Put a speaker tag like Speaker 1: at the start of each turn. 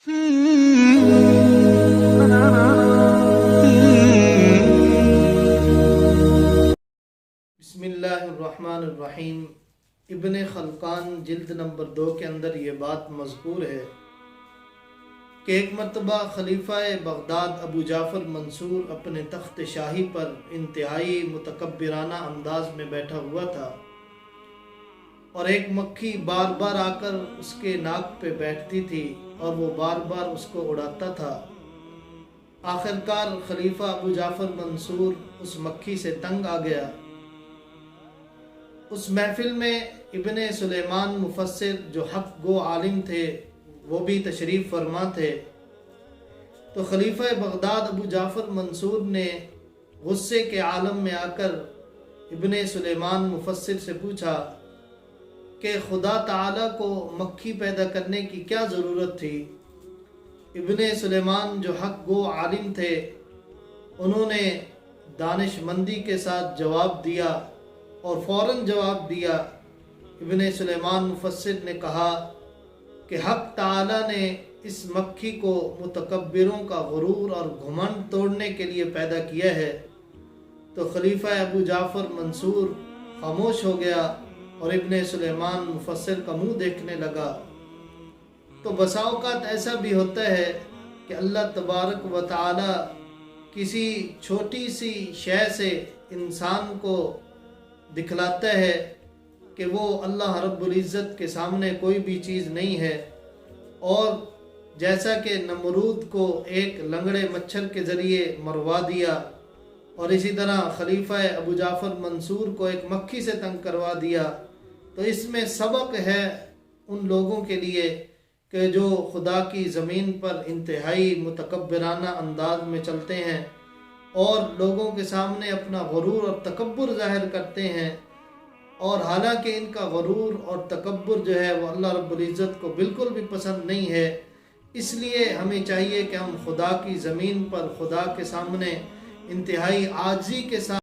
Speaker 1: بسم اللہ الرحمن الرحیم۔ ابن خلقان جلد نمبر 2 کے اندر یہ بات مذکور ہے کہ ایک مرتبہ خلیفہ بغداد ابو جعفر منصور اپنے تخت شاہی پر انتہائی متکبرانہ انداز میں بیٹھا ہوا تھا اور ایک مکھی بار بار آ کر اس کے ناک پہ بیٹھتی تھی اور وہ بار بار اس کو اڑاتا تھا۔ آخرکار خلیفہ ابو جعفر منصور اس مکھی سے تنگ آ گیا۔ اس محفل میں ابن سلیمان مفسر جو حق گو عالم تھے وہ بھی تشریف فرما تھے، تو خلیفہ بغداد ابو جعفر منصور نے غصے کے عالم میں آ کر ابن سلیمان مفسر سے پوچھا کہ خدا تعالیٰ کو مکھی پیدا کرنے کی کیا ضرورت تھی؟ ابن سلیمان جو حق گو عالم تھے انہوں نے دانش مندی کے ساتھ جواب دیا اور فوراً جواب دیا۔ ابن سلیمان مفسر نے کہا کہ حق تعالیٰ نے اس مکھی کو متکبروں کا غرور اور گھمنڈ توڑنے کے لیے پیدا کیا ہے۔ تو خلیفہ ابو جعفر منصور خاموش ہو گیا اور ابن سلیمان مفسر کا منہ دیکھنے لگا۔ تو بسا اوقات ایسا بھی ہوتا ہے کہ اللہ تبارک و تعالی کسی چھوٹی سی شے سے انسان کو دکھلاتا ہے کہ وہ اللہ رب العزت کے سامنے کوئی بھی چیز نہیں ہے، اور جیسا کہ نمرود کو ایک لنگڑے مچھر کے ذریعے مروا دیا، اور اسی طرح خلیفہ ابو جعفر منصور کو ایک مکھی سے تنگ کروا دیا، تو اس میں سبق ہے ان لوگوں کے لیے کہ جو خدا کی زمین پر انتہائی متکبرانہ انداز میں چلتے ہیں اور لوگوں کے سامنے اپنا غرور اور تکبر ظاہر کرتے ہیں، اور حالانکہ ان کا غرور اور تکبر جو ہے وہ اللہ رب العزت کو بالکل بھی پسند نہیں ہے۔ اس لیے ہمیں چاہیے کہ ہم خدا کی زمین پر خدا کے سامنے انتہائی عاجزی کے ساتھ